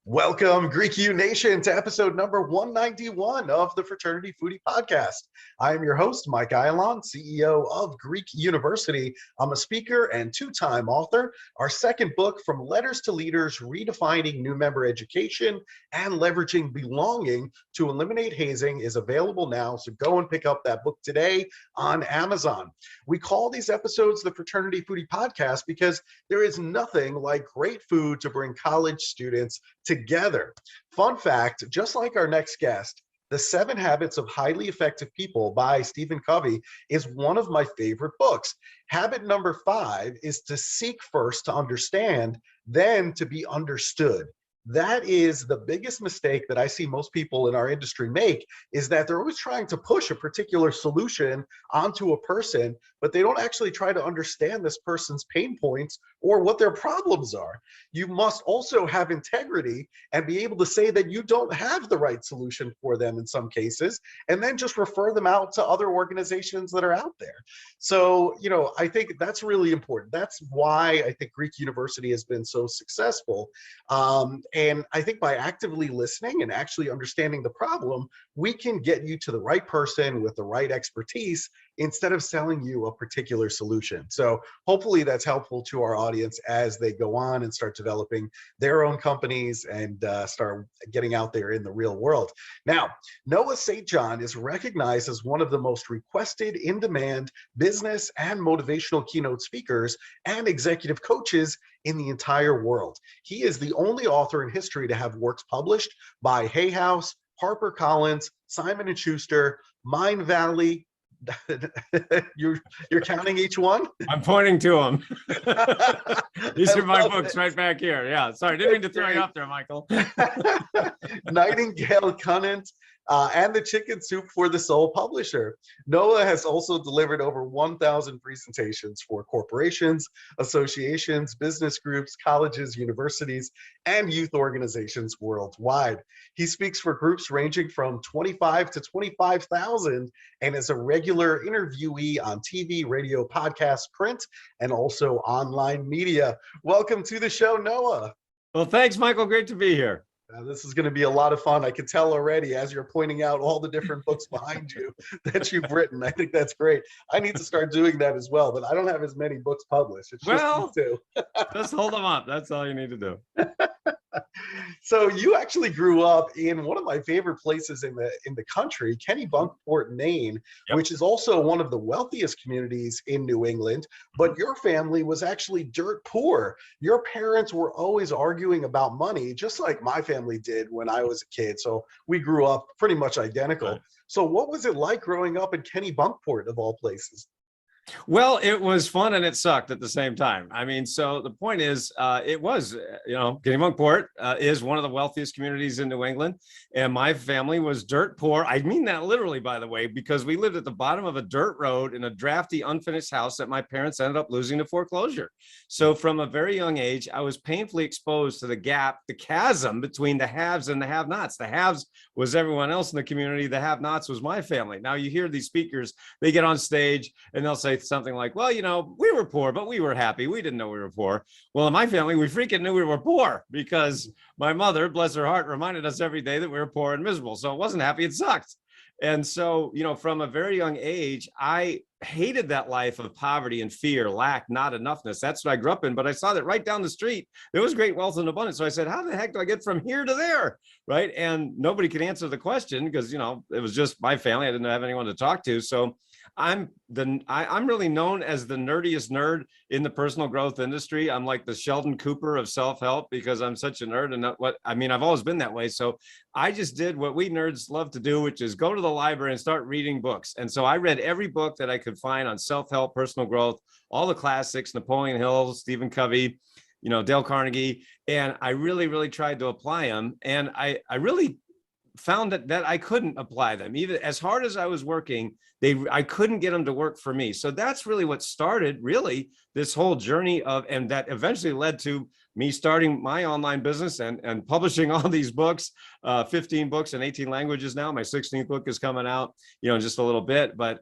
Welcome, Greek U Nation, to episode number 191 of the Fraternity Foodie Podcast. I am your host, Mike Ayalon, CEO of Greek University. I'm a speaker and two-time author. Our second book, From Letters to Leaders, Redefining New Member Education and Leveraging Belonging to Eliminate Hazing, is available now, so go and pick up that book today on Amazon. We call these episodes the Fraternity Foodie Podcast because there is nothing like great food to bring college students together. Fun fact, just like our next guest, The 7 Habits of Highly Effective People by Stephen Covey is one of my favorite books. Habit number 5 is to seek first to understand, then to be understood. That is the biggest mistake that I see most people in our industry make, is that they're always trying to push a particular solution onto a person, but they don't actually try to understand this person's pain points or what their problems are. You must also have integrity and be able to say that you don't have the right solution for them in some cases, and then just refer them out to other organizations that are out there. So, I think that's really important. That's why I think Greek University has been so successful. And I think by actively listening and actually understanding the problem, we can get you to the right person with the right expertise instead of selling you a particular solution. So hopefully that's helpful to our audience as they go on and start developing their own companies and start getting out there in the real world. Now, Noah St. John is recognized as one of the most requested, in-demand business and motivational keynote speakers and executive coaches in the entire world. He is the only author in history to have works published by Hay House, HarperCollins, Simon & Schuster, Mindvalley. You're counting each one? I'm pointing to them. These are my books right back here. Yeah, sorry, didn't mean to throw you up there, Michael. Nightingale-Conant, and The Chicken Soup for the Soul publisher. Noah has also delivered over 1,000 presentations for corporations, associations, business groups, colleges, universities, and youth organizations worldwide. He speaks for groups ranging from 25 to 25,000 and is a regular interviewee on TV, radio, podcast, print, and also online media. Welcome to the show, Noah. Well, thanks, Michael. Great to be here. This is going to be a lot of fun. I can tell already as you're pointing out all the different books behind you that you've written. I think that's great. I need to start doing that as well, but I don't have as many books published. It's just me too. Just hold them up. That's all you need to do. So you actually grew up in one of my favorite places in the country, Kennebunkport, Maine, which is also one of the wealthiest communities in New England. But your family was actually dirt poor. Your parents were always arguing about money, just like my family did when I was a kid. So we grew up pretty much identical. Right. So what was it like growing up in Kennebunkport, of all places? Well, it was fun and it sucked at the same time. I mean, so the point is, it was, Kennebunkport is one of the wealthiest communities in New England, and my family was dirt poor. I mean that literally, by the way, because we lived at the bottom of a dirt road in a drafty, unfinished house that my parents ended up losing to foreclosure. So from a very young age, I was painfully exposed to the gap, the chasm between the haves and the have-nots. The haves was everyone else in the community. The have-nots was my family. Now you hear these speakers, they get on stage and they'll say something like, well, we were poor, but we were happy. We didn't know we were poor. Well, in my family, we freaking knew we were poor because my mother, bless her heart, reminded us every day that we were poor and miserable. So it wasn't happy, it sucked. And so, from a very young age, I hated that life of poverty and fear, lack, not enoughness. That's what I grew up in. But I saw that right down the street, there was great wealth and abundance. So I said, how the heck do I get from here to there? Right. And nobody could answer the question because, it was just my family. I didn't have anyone to talk to. So I'm really known as the nerdiest nerd in the personal growth industry. I'm like the Sheldon Cooper of self-help because I'm such a nerd, and I've always been that way. So I just did what we nerds love to do, which is go to the library and start reading books. And so I read every book that I could find on self-help, personal growth, all the classics, Napoleon Hill, Stephen Covey, Dale Carnegie. And I really, really tried to apply them. And I really found that I couldn't apply them. Even as hard as I was working, I couldn't get them to work for me. So that's really what started really this whole journey and that eventually led to me starting my online business and publishing all these books, 15 books in 18 languages now. My 16th book is coming out, in just a little bit. But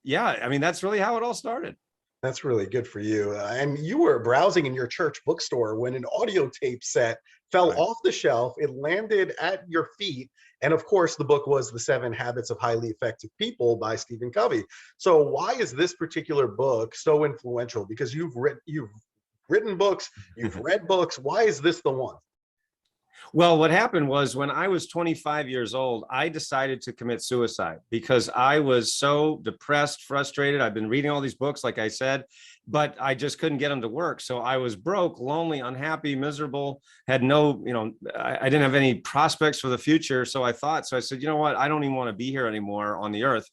yeah, I mean, that's really how it all started. That's really good for you. And you were browsing in your church bookstore when an audio tape set fell off the shelf. It landed at your feet. And of course, the book was The 7 Habits of Highly Effective People by Stephen Covey. So why is this particular book so influential? Because you've written books, you've read books. Why is this the one? Well, what happened was when I was 25 years old, I decided to commit suicide because I was so depressed, frustrated. I've been reading all these books, like I said, but I just couldn't get them to work. So I was broke, lonely, unhappy, miserable, had no, I didn't have any prospects for the future. So I said, you know what? I don't even want to be here anymore on the earth.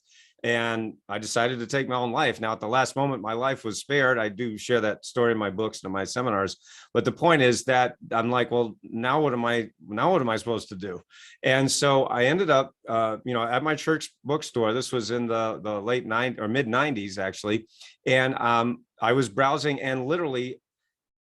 And I decided to take my own life. Now, at the last moment, my life was spared. I do share that story in my books and in my seminars. But the point is that I'm like, well, now what am I supposed to do? And so I ended up, at my church bookstore. This was in the late '90s or mid '90s, actually. And I was browsing, and literally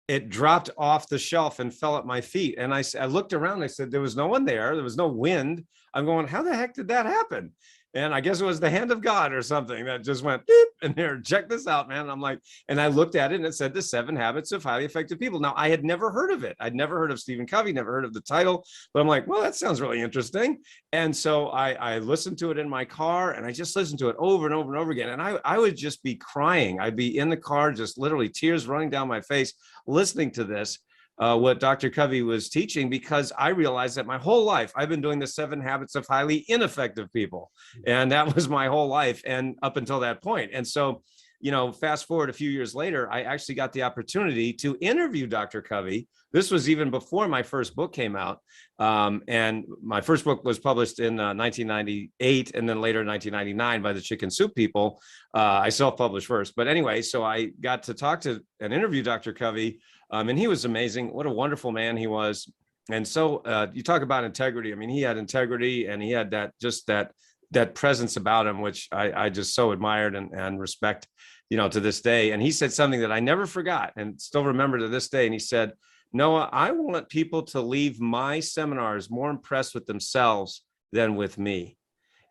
it dropped off the shelf and fell at my feet. And I looked around. I said, there was no one there. There was no wind. I'm going, how the heck did that happen? And I guess it was the hand of God or something that just went beep, and there, check this out, man. I'm like, and I looked at it and it said The 7 Habits of Highly Effective People. Now, I had never heard of it. I'd never heard of Stephen Covey, never heard of the title, but I'm like, well, that sounds really interesting. And so I listened to it in my car, and I just listened to it over and over and over again. And I would just be crying. I'd be in the car, just literally tears running down my face, listening to this. What Dr. Covey was teaching, because I realized that my whole life I've been doing the 7 habits of highly ineffective people. And that was my whole life, and up until that point. And so, fast forward a few years later, I actually got the opportunity to interview Dr. Covey. This was even before my first book came out. And my first book was published in 1998, and then later 1999 by the Chicken Soup people. I self-published first. But anyway, so I got to talk to and interview Dr. Covey. And he was amazing. What a wonderful man he was. And so you talk about integrity. I mean, he had integrity, and he had that presence about him, which I just so admired and respect, to this day. And he said something that I never forgot and still remember to this day. And he said, Noah, I want people to leave my seminars more impressed with themselves than with me.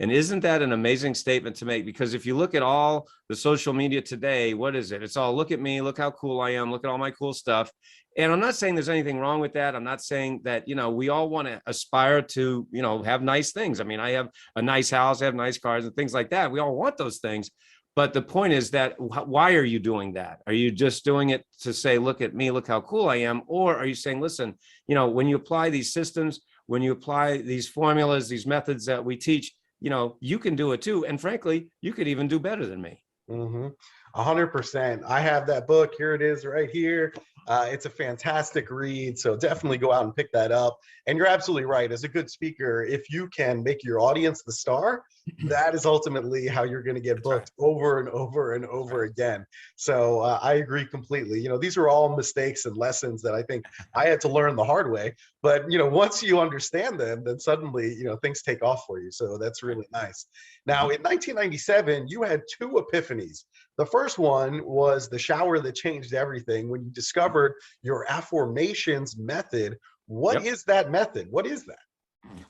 And isn't that an amazing statement to make? Because if you look at all the social media today, what is it? It's all, look at me, look how cool I am, look at all my cool stuff. And I'm not saying there's anything wrong with that. I'm not saying that, we all want to aspire to, have nice things. I mean, I have a nice house, I have nice cars and things like that. We all want those things. But the point is that, why are you doing that? Are you just doing it to say, look at me, look how cool I am? Or are you saying, listen, when you apply these systems, when you apply these formulas, these methods that we teach, you can do it too. And frankly, you could even do better than me. 100%. I have that book. Here it is right here. It's a fantastic read. So definitely go out and pick that up. And you're absolutely right. As a good speaker, if you can make your audience the star, that is ultimately how you're going to get booked over and over and over again. So I agree completely. These are all mistakes and lessons that I think I had to learn the hard way. But, once you understand them, then suddenly, things take off for you. So that's really nice. Now, in 1997, you had 2 epiphanies. The first one was the shower that changed everything when you discovered your AFFORMATIONS method. What is that method? What is that?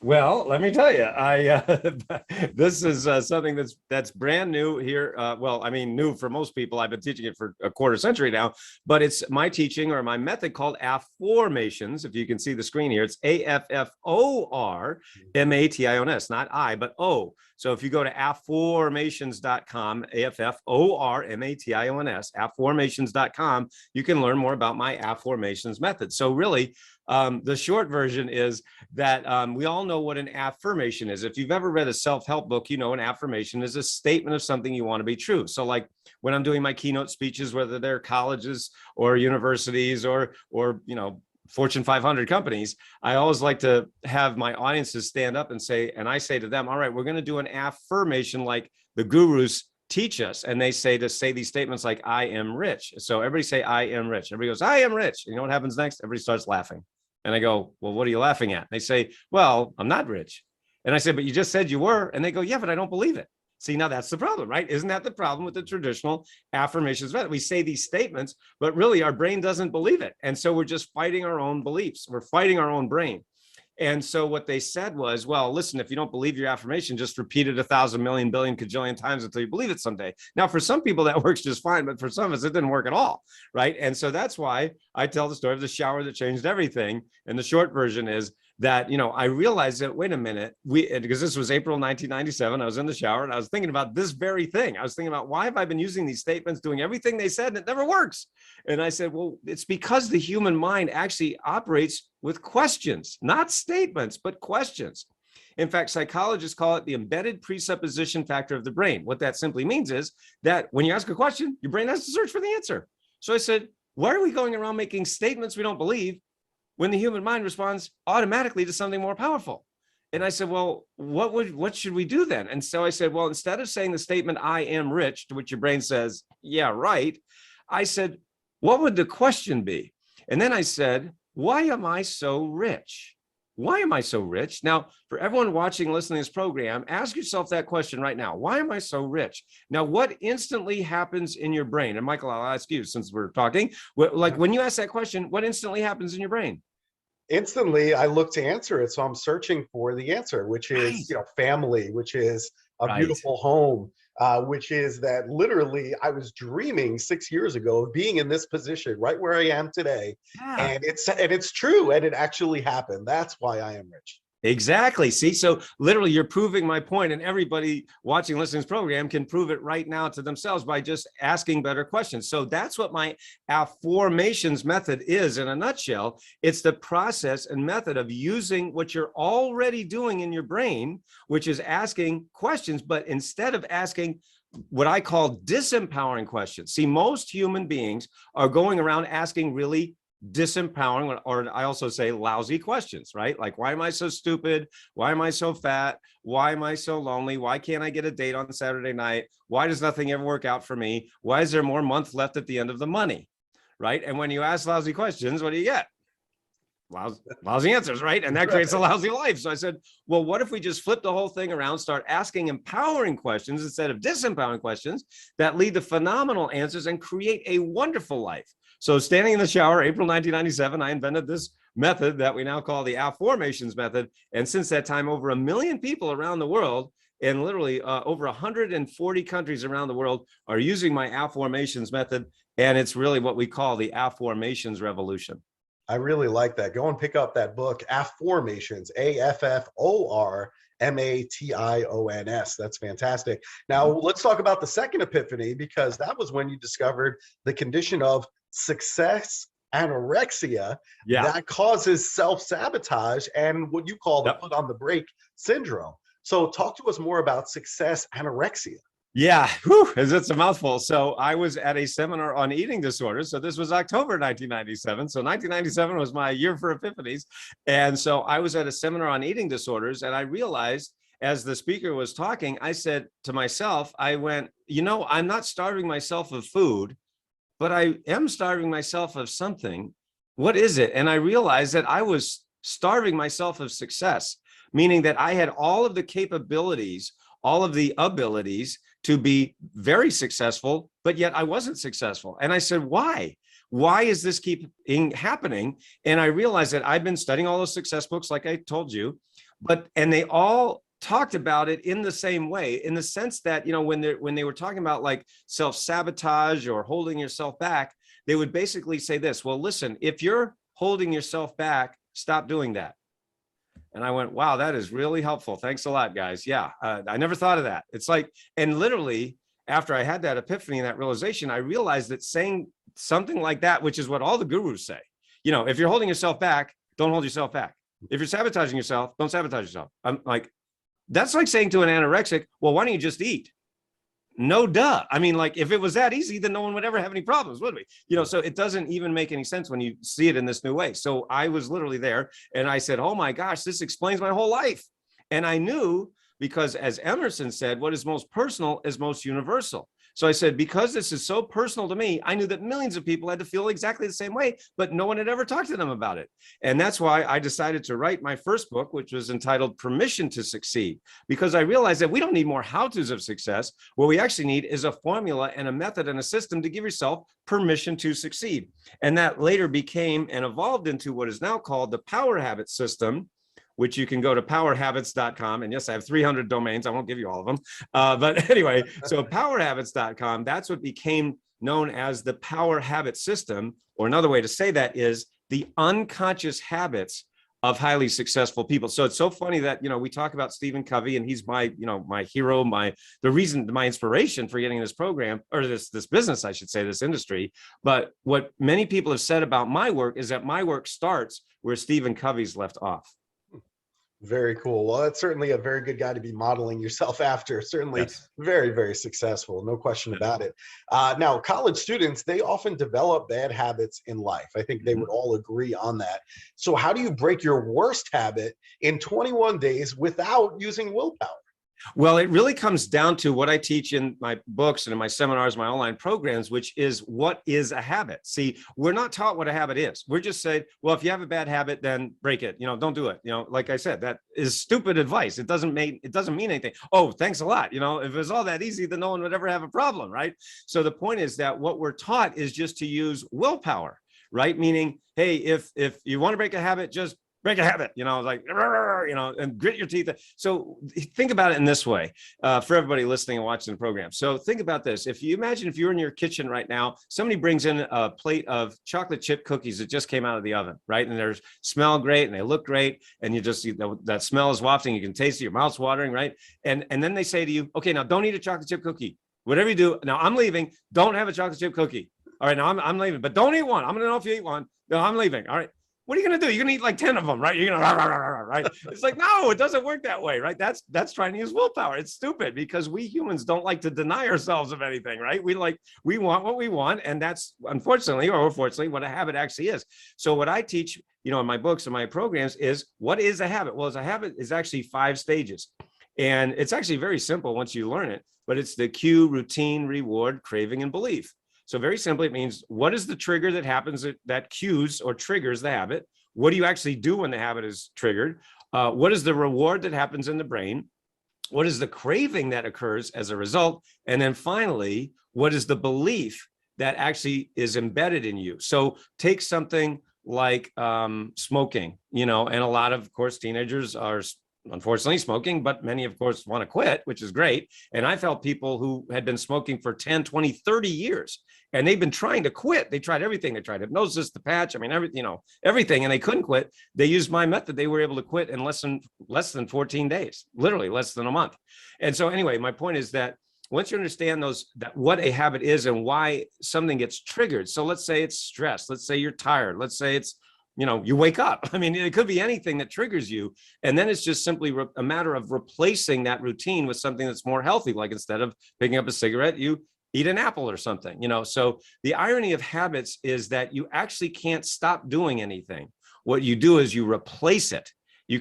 Well, let me tell you, this is something that's brand new here. Well, I mean, new for most people. I've been teaching it for a quarter century now, but it's my teaching or my method called AFFORMATIONS. If you can see the screen here, it's AFFORMATIONS, not I, but O. So if you go to afformations.com, AFFORMATIONS, afformations.com, you can learn more about my AFFORMATIONS method. So really, the short version is that we all know what an affirmation is. If you've ever read a self-help book, an affirmation is a statement of something you want to be true. So like when I'm doing my keynote speeches, whether they're colleges or universities or Fortune 500 companies, I always like to have my audiences stand up and I say to them, all right, we're going to do an affirmation like the gurus teach us. And they say these statements like, I am rich. So everybody say, I am rich. Everybody goes, I am rich. You know what happens next? Everybody starts laughing. And I go, well, what are you laughing at? And they say, well, I'm not rich. And I say, but you just said you were. And they go, yeah, but I don't believe it. See, now that's the problem, right? Isn't that the problem with the traditional affirmations method? We say these statements, but really our brain doesn't believe it. And so we're just fighting our own beliefs. We're fighting our own brain. And so what they said was, well, listen, if you don't believe your affirmation, just repeat it 1,000 million billion cajillion times until you believe it someday. Now, for some people that works just fine, but for some of us, it didn't work at all, right? And so that's why I tell the story of the shower that changed everything. And the short version is that, I realized that, wait a minute, because this was April 1997, I was in the shower and I was thinking about this very thing. I was thinking about, why have I been using these statements, doing everything they said, and it never works? And I said, well, it's because the human mind actually operates with questions, not statements, but questions. In fact, psychologists call it the embedded presupposition factor of the brain. What that simply means is that when you ask a question, your brain has to search for the answer. So I said, why are we going around making statements we don't believe when the human mind responds automatically to something more powerful? And I said, well, what should we do then? And so I said, well, instead of saying the statement, I am rich, to which your brain says, yeah, right. I said, what would the question be? And then I said, why am I so rich? Why am I so rich? Now, for everyone watching, listening to this program, ask yourself that question right now. Why am I so rich? Now, what instantly happens in your brain? And Michael, I'll ask you, since we're talking, like when you ask that question, what instantly happens in your brain? Instantly, I look to answer it. So I'm searching for the answer, which is, family, which is a beautiful home, which is that literally I was dreaming 6 years ago of being in this position right where I am today. And it's true. And it actually happened. That's why I am rich. Exactly. See, so literally you're proving my point, and everybody watching, listening to this program can prove it right now to themselves by just asking better questions. So that's what my AFFORMATIONS method is in a nutshell. It's the process and method of using what you're already doing in your brain, which is asking questions, but instead of asking what I call disempowering questions. See, most human beings are going around asking really disempowering, or I also say lousy questions, right? Like, why am I so stupid? Why am I so fat? Why am I so lonely? Why can't I get a date on Saturday night? Why does nothing ever work out for me? Why is there more month left at the end of the money? Right? And when you ask lousy questions, what do you get? Lousy answers, right? And that creates a lousy life. So I said, well, what if we just flip the whole thing around, start asking empowering questions instead of disempowering questions that lead to phenomenal answers and create a wonderful life? So standing in the shower, April 1997, I invented this method that we now call the AFFORMATIONS method. And since that time, over 1 million people around the world, and literally over 140 countries around the world, are using my AFFORMATIONS method. And it's really what we call the AFFORMATIONS revolution. I really like that. Go and pick up that book, AFFORMATIONS, AFFORMATIONS. That's fantastic. Now, let's talk about the second epiphany, because that was when you discovered the condition of success anorexia that causes self-sabotage and what you call the put on the brake syndrome. So talk to us more about success anorexia. Yeah, it's a mouthful. So I was at a seminar on eating disorders. So this was October 1997. So 1997 was my year for epiphanies. And so I was at a seminar on eating disorders, and I realized as the speaker was talking, I said to myself, I went, I'm not starving myself of food, but I am starving myself of something. What is it? And I realized that I was starving myself of success, meaning that I had all of the capabilities, all of the abilities to be very successful, but yet I wasn't successful. And I said, why? Why is this keep happening? And I realized that I've been studying all those success books, like I told you, and they all talked about it in the same way, in the sense that, when they were talking about like self-sabotage or holding yourself back, they would basically say this, well, listen, if you're holding yourself back, stop doing that. And I went, wow, that is really helpful. Thanks a lot, guys. Yeah, I never thought of that. It's like, and literally after I had that epiphany and that realization, I realized that saying something like that, which is what all the gurus say, if you're holding yourself back, don't hold yourself back. If you're sabotaging yourself, don't sabotage yourself. I'm like, that's like saying to an anorexic, well, why don't you just eat? No, duh. I mean, like, if it was that easy, then no one would ever have any problems, would we? So it doesn't even make any sense when you see it in this new way. So I was literally there and I said, oh my gosh, this explains my whole life. And I knew, because as Emerson said, what is most personal is most universal. So I said, because this is so personal to me, I knew that millions of people had to feel exactly the same way, but no one had ever talked to them about it. And that's why I decided to write my first book, which was entitled Permission to Succeed, because I realized that we don't need more how-tos of success. What we actually need is a formula and a method and a system to give yourself permission to succeed. And that later became and evolved into what is now called the Power Habit System, which you can go to powerhabits.com. And yes, I have 300 domains. I won't give you all of them. But anyway, so powerhabits.com, that's what became known as the Power Habit System. Or another way to say that is the unconscious habits of highly successful people. So it's so funny that, we talk about Stephen Covey, and he's my, my hero, the reason, my inspiration for getting this program, or this business, I should say, this industry. But what many people have said about my work is that my work starts where Stephen Covey's left off. Very cool. Well, that's certainly a very good guy to be modeling yourself after. Certainly Yes. very, very successful. No question about it. Now, college students, they often develop bad habits in life. I think they would all agree on that. So how do you break your worst habit in 21 days without using willpower? Well, it really comes down to what I teach in my books and in my seminars, my online programs, which is what is a habit. See, we're not taught what a habit is. We're just saying, well, if you have a bad habit, then break it. Don't do it. Like I said, that is stupid advice. It doesn't mean anything. Oh, thanks a lot. If it was all that easy, then no one would ever have a problem, right? So the point is that what we're taught is just to use willpower, right? Meaning, hey, if you want to break a habit, just break a habit, and grit your teeth. So think about it in this way, for everybody listening and watching the program. So think about this. If you imagine if you're in your kitchen right now, somebody brings in a plate of chocolate chip cookies that just came out of the oven, right? And they smell great and they look great. And that smell is wafting. You can taste it, your mouth's watering, right? And then they say to you, okay, now don't eat a chocolate chip cookie. Whatever you do, now I'm leaving. Don't have a chocolate chip cookie. All right, now I'm leaving, but don't eat one. I'm going to know if you eat one. No, I'm leaving. All right. What are you going to do? You're going to eat like 10 of them, right? You're going to, right? It's like, no, it doesn't work that way, right? That's trying to use willpower. It's stupid because we humans don't like to deny ourselves of anything, right? We want what we want. And that's unfortunately, or fortunately, what a habit actually is. So what I teach, in my books and my programs is what is a habit? Well, a habit is actually 5 stages. And it's actually very simple once you learn it, but it's the cue, routine, reward, craving, and belief. So very simply, it means what is the trigger that happens that cues or triggers the habit? What do you actually do when the habit is triggered? What is the reward that happens in the brain? What is the craving that occurs as a result? And then finally, what is the belief that actually is embedded in you? So take something like smoking, and a lot of course, teenagers are unfortunately smoking, but many of course want to quit, which is great. And I've helped people who had been smoking for 10, 20, 30 years, and they've been trying to quit. They tried everything. They tried hypnosis, the patch, everything, and they couldn't quit. They used my method. They were able to quit in less than 14 days, literally less than a month. And so anyway, my point is that once you understand what a habit is and why something gets triggered. So let's say it's stress. Let's say you're tired. Let's say it's you wake up. It could be anything that triggers you. And then it's just simply a matter of replacing that routine with something that's more healthy. Like instead of picking up a cigarette, you eat an apple or something, So the irony of habits is that you actually can't stop doing anything. What you do is you replace it. You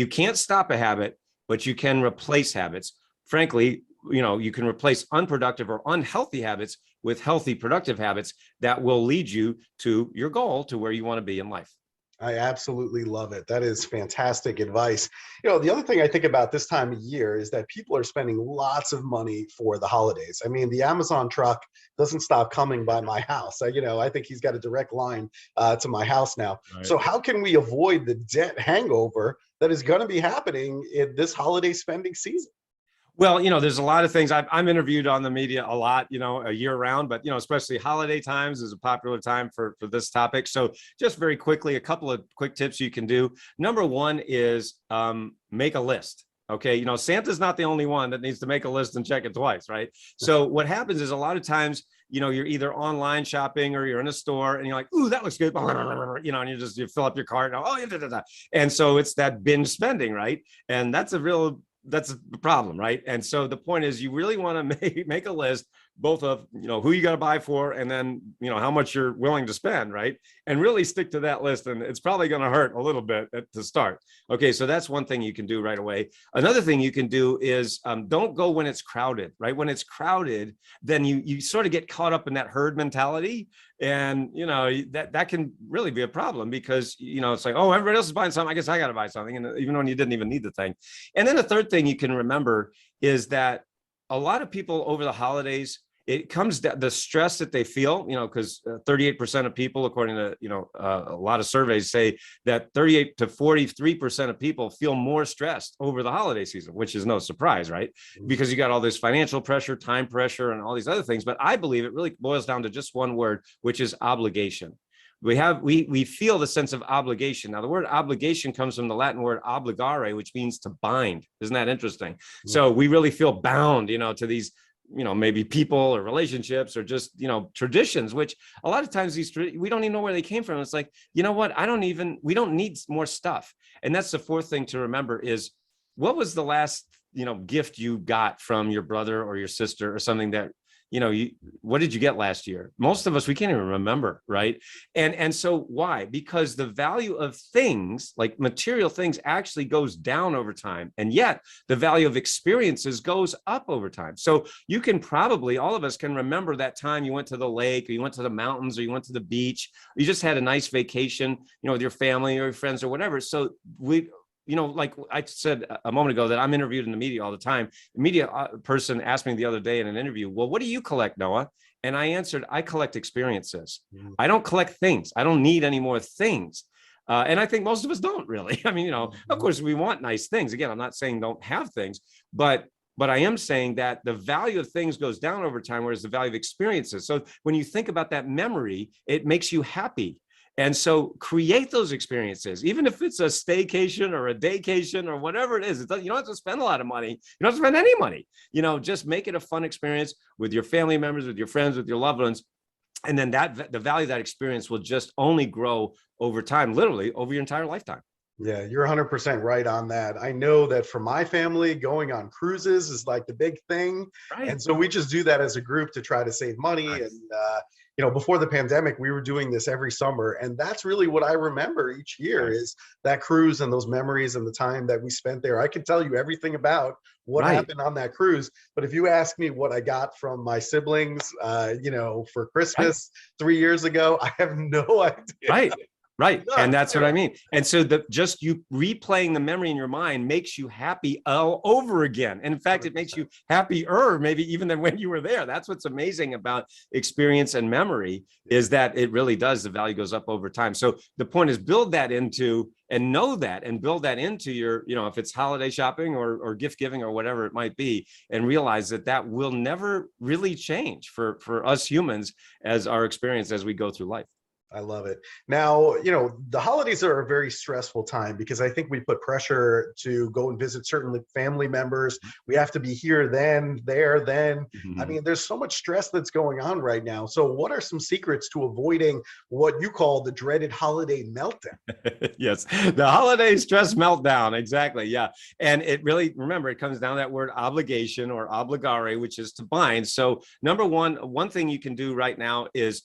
can't stop a habit, but you can replace habits. Frankly, you can replace unproductive or unhealthy habits with healthy, productive habits that will lead you to your goal, to where you want to be in life. I absolutely love it. That is fantastic advice. The other thing I think about this time of year is that people are spending lots of money for the holidays. The Amazon truck doesn't stop coming by my house. I think he's got a direct line to my house now. Right. So how can we avoid the debt hangover that is going to be happening in this holiday spending season? Well, there's a lot of things. I'm interviewed on the media a lot, a year round, but, especially holiday times is a popular time for this topic. So just very quickly, a couple of quick tips you can do. Number one is make a list. Okay. Santa's not the only one that needs to make a list and check it twice. Right. So what happens is a lot of times, you're either online shopping or you're in a store and you're like, ooh, that looks good. And you fill up your cart. And so it's that binge spending. Right. And that's a problem, right? And so the point is you really want to make a list, both of, who you got to buy for, and then, how much you're willing to spend, right? And really stick to that list. And it's probably going to hurt a little bit to start. Okay, so that's one thing you can do right away. Another thing you can do is don't go when it's crowded, right? When it's crowded, then you sort of get caught up in that herd mentality. And, that can really be a problem because, it's like, oh, everybody else is buying something, I guess I got to buy something. And even when you didn't even need the thing. And then the third thing you can remember is that a lot of people over the holidays, it comes down the stress that they feel, because 38% of people, according to, a lot of surveys, say that 38 to 43% of people feel more stressed over the holiday season, which is no surprise, right? Because you got all this financial pressure, time pressure, and all these other things. But I believe it really boils down to just one word, which is obligation. We feel the sense of obligation. Now, the word obligation comes from the Latin word obligare, which means to bind. Isn't that interesting? So we really feel bound, to these, maybe people or relationships or just, traditions, which a lot of times we don't even know where they came from. It's like, you know what? We don't need more stuff. And that's the fourth thing to remember is, what was the last, gift you got from your brother or your sister or something that, what did you get last year? Most of us, we can't even remember, right? And so why? Because the value of things, like material things, actually goes down over time. And yet the value of experiences goes up over time. So you can probably, all of us can remember that time you went to the lake, or you went to the mountains, or you went to the beach, or you just had a nice vacation, with your family or your friends or whatever. So like I said a moment ago that I'm interviewed in the media all the time. The media person asked me the other day in an interview, well, what do you collect, Noah? And I answered, I collect experiences. I don't collect things. I don't need any more things. And I think most of us don't really. I mean, of course we want nice things. Again, I'm not saying don't have things, but I am saying that the value of things goes down over time, whereas the value of experiences. So when you think about that memory, it makes you happy. And so create those experiences, even if it's a staycation or a daycation or whatever it is. You don't have to spend a lot of money. You don't have to spend any money. Just make it a fun experience with your family members, with your friends, with your loved ones. And then the value of that experience will just only grow over time, literally over your entire lifetime. Yeah, you're 100% right on that. I know that for my family, going on cruises is like the big thing. Right. And so we just do that as a group to try to save money. Nice. And, before the pandemic, we were doing this every summer. And that's really what I remember each year is that cruise and those memories and the time that we spent there. I can tell you everything about what happened on that cruise. But if you ask me what I got from my siblings, for Christmas 3 years ago, I have no idea. Right. And that's what I mean. And so just you replaying the memory in your mind makes you happy all over again. And in fact, it makes you happier, maybe even than when you were there. That's what's amazing about experience and memory is that it really does. The value goes up over time. So the point is build that into and know that and build that into your, if it's holiday shopping or gift giving or whatever it might be, and realize that will never really change for us humans as our experience as we go through life. I love it. Now, the holidays are a very stressful time because I think we put pressure to go and visit certain family members. We have to be here then, there, then. I mean, there's so much stress that's going on right now. So what are some secrets to avoiding what you call the dreaded holiday meltdown? Yes, the holiday stress meltdown. Exactly. Yeah. And it really, remember, it comes down to that word obligation or obligare, which is to bind. So number one thing you can do right now is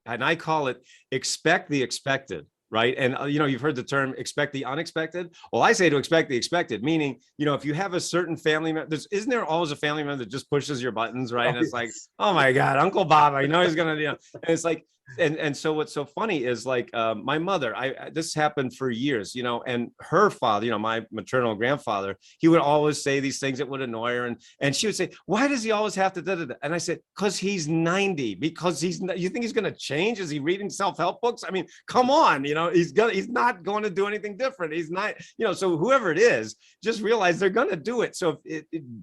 and I call it expect the expected, right? And, you've heard the term expect the unexpected. Well, I say to expect the expected, meaning, if you have a certain family member, isn't there always a family member that just pushes your buttons, right? And it's like, oh my God, Uncle Bob, I know he's going to, and it's like, and so what's so funny is like my mother, this happened for years, and her father, my maternal grandfather, he would always say these things that would annoy her. And she would say, why does he always have to da, da, da? And I said, because he's 90, because you think he's going to change? Is he reading self-help books? I mean, come on, he's not going to do anything different. He's not, so whoever it is, just realize they're going to do it. So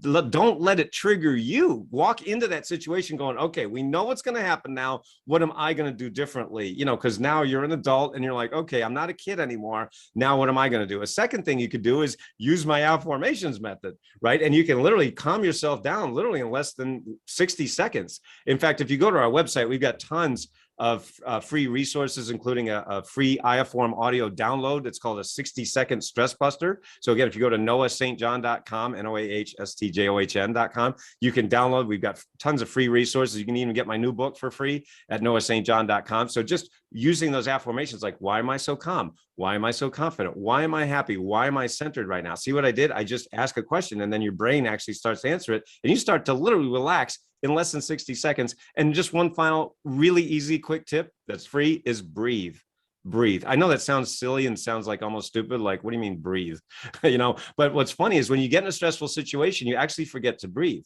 don't let it trigger you. Walk into that situation going, okay, we know what's going to happen now. What am I going to do differently? Because now you're an adult and you're like, okay, I'm not a kid anymore. Now what am I going to do? A second thing you could do is use my AFFORMATIONS method, right? And you can literally calm yourself down literally in less than 60 seconds. In fact, if you go to our website, we've got tons of free resources, including a free IAFFORM audio download. It's called a 60-second stress buster. So again, if you go to noahstjohn.com, NOAHSTJOHN.com, you can download. We've got tons of free resources. You can even get my new book for free at noahstjohn.com. So just using those affirmations like, why am I so calm? Why am I so confident? Why am I happy? Why am I centered right now? See what I did? I just ask a question, and then your brain actually starts to answer it, and you start to literally relax in less than 60 seconds. And just one final really easy, quick tip that's free is breathe. Breathe. I know that sounds silly and sounds like almost stupid. Like, what do you mean breathe? But what's funny is when you get in a stressful situation, you actually forget to breathe.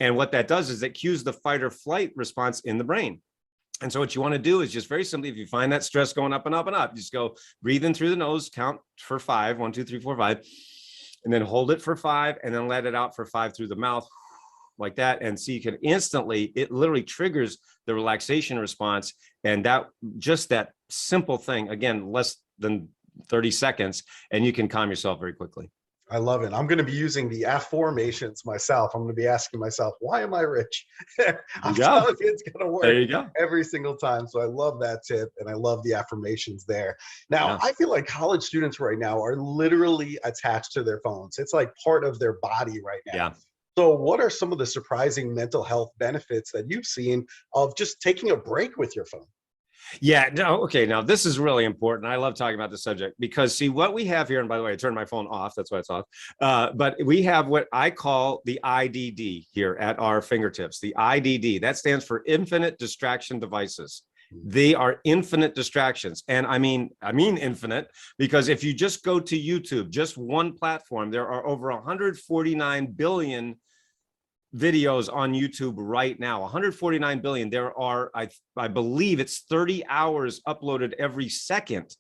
And what that does is it cues the fight or flight response in the brain. And so what you want to do is just very simply, if you find that stress going up and up and up, just go breathe in through the nose, count for 5, 1, 2, 3, 4, 5, and then hold it for 5, and then let it out for 5 through the mouth, like that. And so you can instantly, it literally triggers the relaxation response. And that simple thing, again, less than 30 seconds, and you can calm yourself very quickly. I love it. I'm going to be using the AFFORMATIONS myself. I'm going to be asking myself, why am I rich? I'm telling you, it's going to work. There you go. Every single time. So I love that tip, and I love the affirmations there. Now, I feel like college students right now are literally attached to their phones. It's like part of their body right now. Yeah. So what are some of the surprising mental health benefits that you've seen of just taking a break with your phone? Yeah, no, okay. Now this is really important. I love talking about this subject because see what we have here, and by the way, I turned my phone off. That's why it's off. But we have what I call the IDD here at our fingertips. The IDD, that stands for infinite distraction devices. They are infinite distractions. And I mean infinite, because if you just go to YouTube, just one platform, there are over 149 billion videos on YouTube right now. 149 billion. There are, I believe it's 30 hours uploaded every second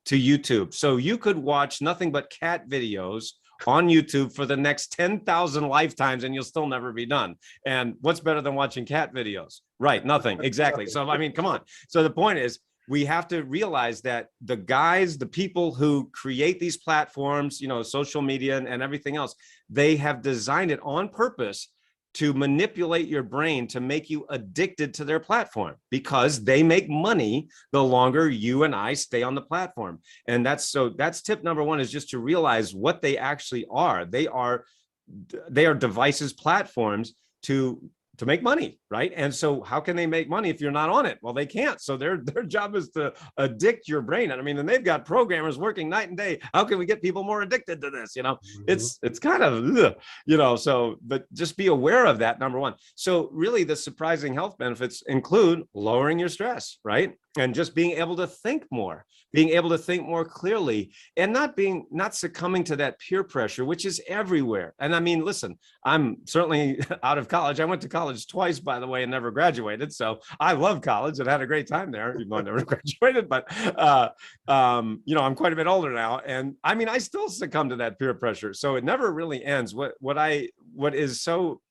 to YouTube. So you could watch nothing but cat videos on YouTube for the next 10,000 lifetimes, and you'll still never be done. And what's better than watching cat videos? Right, nothing. Exactly. So, I mean, come on. So the point is, we have to realize that the people who create these platforms, social media and everything else, they have designed it on purpose to manipulate your brain to make you addicted to their platform, because they make money the longer you and I stay on the platform. And that's tip number one, is just to realize what they actually are. They are devices, platforms to make money, right? And so how can they make money if you're not on it? Well, they can't. So their job is to addict your brain. And I mean, and they've got programmers working night and day. How can we get people more addicted to this? It's kind of, so, but just be aware of that, number one. So really the surprising health benefits include lowering your stress, right? And just being able to think more clearly, and not succumbing to that peer pressure, which is everywhere. And I mean, listen, I'm certainly out of college. I went to college twice, by the way, and never graduated. So I love college and had a great time there, even though I never graduated. But, I'm quite a bit older now. And I mean, I still succumb to that peer pressure. So it never really ends. What is so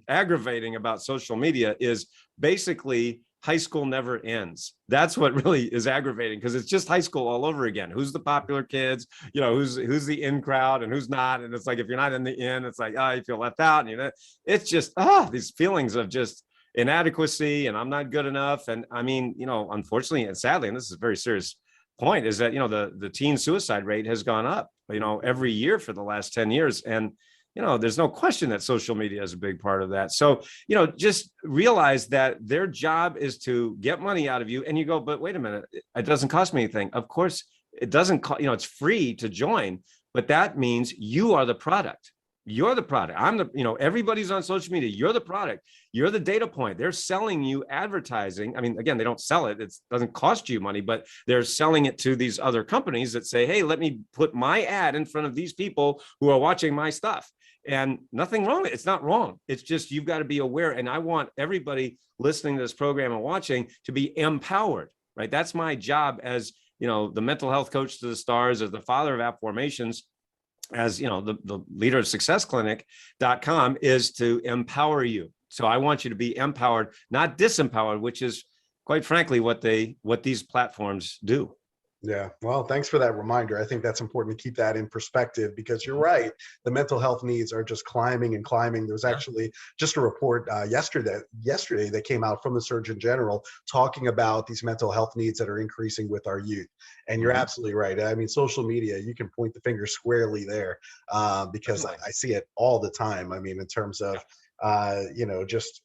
aggravating about social media is basically high school never ends. That's what really is aggravating, because it's just high school all over again. Who's the popular kids? Who's the in crowd and who's not? And it's like, if you're not in the in, it's like, you feel left out. And it's just these feelings of just inadequacy, and I'm not good enough. And I mean, unfortunately and sadly, and this is a very serious point, is that the teen suicide rate has gone up every year for the last 10 years. And there's no question that social media is a big part of that. So, just realize that their job is to get money out of you. And you go, but wait a minute, it doesn't cost me anything. Of course, it doesn't cost, it's free to join, but that means you are the product. You're the product. Everybody's on social media. You're the product. You're the data point. They're selling you advertising. I mean, again, they don't sell it. It doesn't cost you money, but they're selling it to these other companies that say, hey, let me put my ad in front of these people who are watching my stuff. And nothing wrong with it. It's not wrong. It's just, you've got to be aware. And I want everybody listening to this program and watching to be empowered, right? That's my job as, the mental health coach to the stars, as the father of AFFORMATIONS, as, the leader of successclinic.com, is to empower you. So I want you to be empowered, not disempowered, which is quite frankly what these platforms do. Yeah, well, thanks for that reminder. I think that's important to keep that in perspective because you're right. The mental health needs are just climbing and climbing. There was Yeah. actually just a report yesterday that came out from the Surgeon General talking about these mental health needs that are increasing with our youth. And you're Mhm. absolutely right. I mean, social media, you can point the finger squarely there because Definitely. I see it all the time. I mean, in terms of, just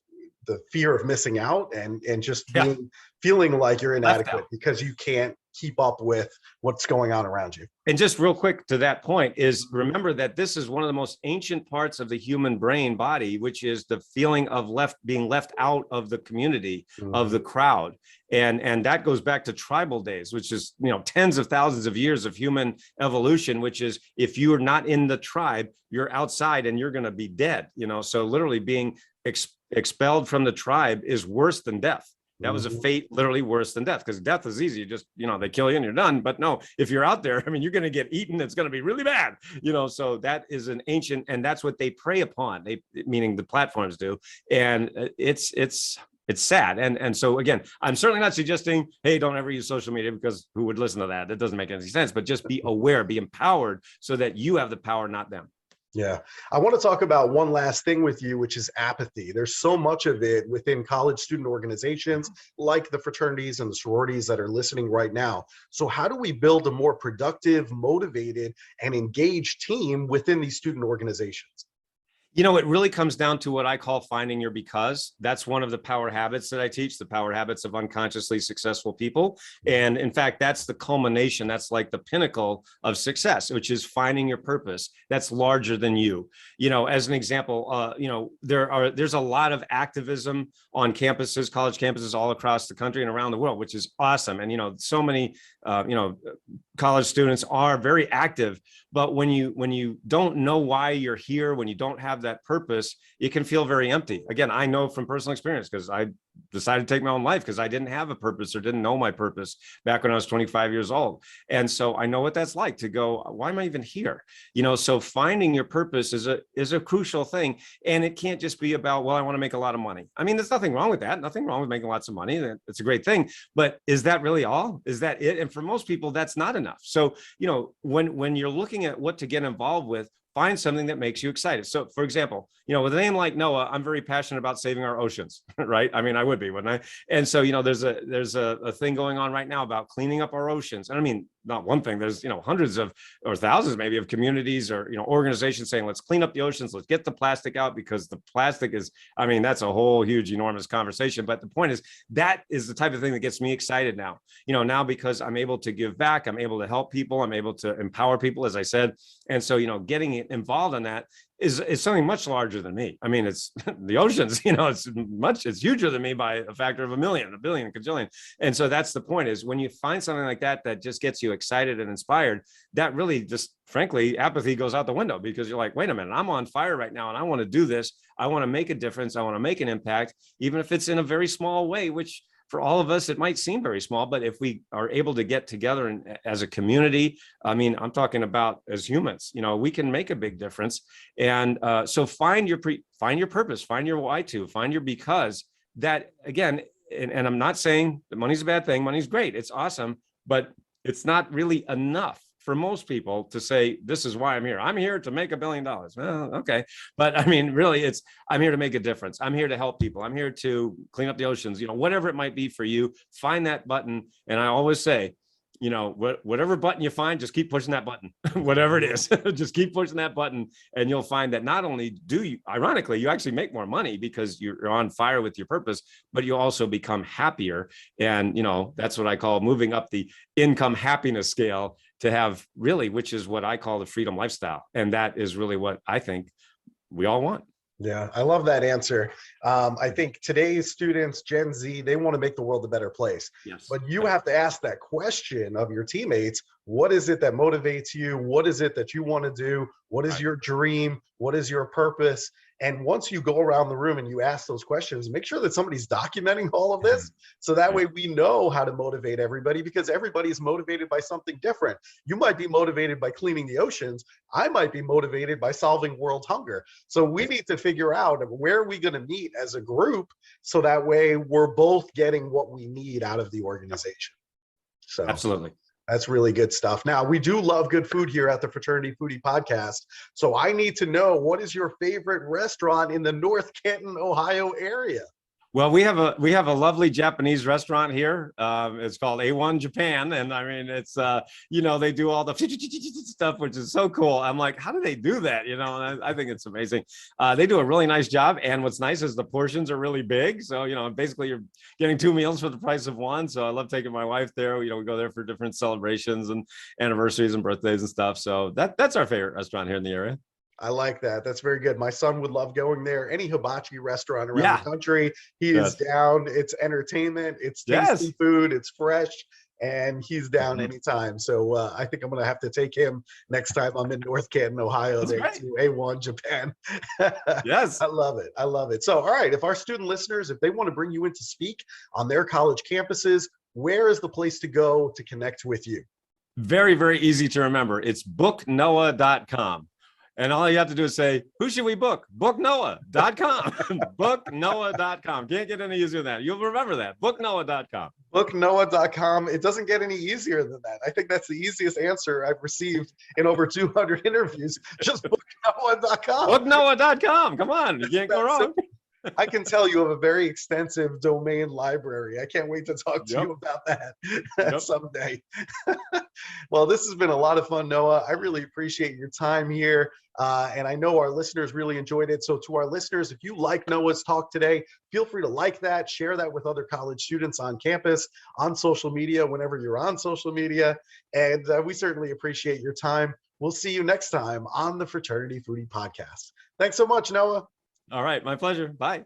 the fear of missing out and just Yeah. feeling like you're Left inadequate out. because you can't keep up with what's going on around you. And just real quick to that point is remember that this is one of the most ancient parts of the human brain body, which is the feeling of being left out of the community, of Mhm. the crowd. And that goes back to tribal days, which is, tens of thousands of years of human evolution, which is if you are not in the tribe, you're outside and you're going to be dead, so literally being expelled from the tribe is worse than death. That was a Mhm. fate literally worse than death, because death is easy. You just, they kill you and you're done. But no, if you're out there, I mean, you're going to get eaten. It's going to be really bad, so that is an ancient, and that's what they prey upon. Meaning the platforms do. And it's sad. And so again, I'm certainly not suggesting, hey, don't ever use social media, because who would listen to that? That doesn't make any sense. But just be aware, be empowered so that you have the power, not them. Yeah. I want to talk about one last thing with you, which is apathy. There's so much of it within college student organizations like the fraternities and the sororities that are listening right now. So how do we build a more productive, motivated, and engaged team within these student organizations? It really comes down to what I call finding your because. That's one of the power habits that I teach, the power habits of unconsciously successful people. And in fact, that's the culmination. That's like the pinnacle of success, which is finding your purpose. That's larger than you. As an example, there's a lot of activism on campuses, college campuses all across the country and around the world, which is awesome. And, so many, college students are very active. But when you don't know why you're here, when you don't have that purpose, it can feel very empty. Again, I know from personal experience, because I decided to take my own life because I didn't have a purpose or didn't know my purpose back when I was 25 years old. And so I know what that's like to go, why am I even here? So finding your purpose is a crucial thing. And it can't just be about, well, I want to make a lot of money. I mean, there's nothing wrong with that. Nothing wrong with making lots of money. It's a great thing. But is that really all? Is that it? And for most people, that's not enough. So, when you're looking at what to get involved with, find something that makes you excited. So for example, with a name like Noah, I'm very passionate about saving our oceans, right? I mean, I would be, wouldn't I? And so, there's a thing going on right now about cleaning up our oceans. And I mean, not one thing, there's, hundreds of, or thousands maybe, of communities or, organizations saying, let's clean up the oceans, let's get the plastic out, because the plastic is, I mean, that's a whole huge, enormous conversation. But the point is, that is the type of thing that gets me excited now, because I'm able to give back, I'm able to help people, I'm able to empower people, as I said. And so, getting involved in that is something much larger than me. I mean, it's the oceans, it's huger than me by a factor of a million, a billion, a cajillion. And so that's the point, is when you find something like that just gets you excited and inspired, that really just, frankly, apathy goes out the window, because you're like, wait a minute, I'm on fire right now and I want to do this. I want to make a difference. I want to make an impact, even if it's in a very small way, which for all of us, it might seem very small. But if we are able to get together and as a community, I mean, I'm talking about as humans, we can make a big difference. And so find your purpose, find your why to, find your because. That, again, and I'm not saying that money's a bad thing. Money's great. It's awesome, but it's not really enough for most people to say, this is why I'm here. I'm here to make $1 billion. Well, okay. But I mean, really, I'm here to make a difference. I'm here to help people. I'm here to clean up the oceans, whatever it might be for you, find that button. And I always say, whatever button you find, just keep pushing that button, whatever it is, just keep pushing that button. And you'll find that not only do you, ironically, you actually make more money because you're on fire with your purpose, but you also become happier. And, that's what I call moving up the income happiness scale to have, really, which is what I call the freedom lifestyle. And that is really what I think we all want. Yeah, I love that answer. I think today's students, Gen Z, they want to make the world a better place. Yes. But you have to ask that question of your teammates. What is it that motivates you? What is it that you want to do? What is your dream? What is your purpose? And once you go around the room and you ask those questions, make sure that somebody's documenting all of this. So that way we know how to motivate everybody, because everybody is motivated by something different. You might be motivated by cleaning the oceans. I might be motivated by solving world hunger. So we need to figure out where are we going to meet as a group, so that way we're both getting what we need out of the organization. So Absolutely. That's really good stuff. Now, we do love good food here at the Fraternity Foodie Podcast. So I need to know, what is your favorite restaurant in the North Canton, Ohio area? Well, we have a lovely Japanese restaurant here. It's called A1 Japan, and I mean, it's they do all the stuff, which is so cool. I'm like, how do they do that? And I think it's amazing. They do a really nice job, and what's nice is the portions are really big. So basically you're getting 2 meals for the price of one. So I love taking my wife there. We go there for different celebrations and anniversaries and birthdays and stuff. So that's our favorite restaurant here in the area. I like that. That's very good. My son would love going there. Any hibachi restaurant around the country, he is down. It's entertainment. It's tasty food. It's fresh. And he's down anytime. So I think I'm going to have to take him next time I'm in North Canton, Ohio, to A1 Japan. Yes. I love it. I love it. So, all right, if our student listeners, if they want to bring you in to speak on their college campuses, where is the place to go to connect with you? Very, very easy to remember. It's booknoah.com. And all you have to do is say, who should we book? Booknoah.com. Booknoah.com. Can't get any easier than that. You'll remember that. Booknoah.com. Booknoah.com. It doesn't get any easier than that. I think that's the easiest answer I've received in over 200 interviews. Just booknoah.com. Booknoah.com. Come on. You can't go wrong. I can tell you have a very extensive domain library. I can't wait to talk to you about that someday. Well, this has been a lot of fun, Noah. I really appreciate your time here. And I know our listeners really enjoyed it. So to our listeners, if you like Noah's talk today, feel free to like that, share that with other college students on campus, on social media, whenever you're on social media. And we certainly appreciate your time. We'll see you next time on the Fraternity Foodie Podcast. Thanks so much, Noah. All right. My pleasure. Bye.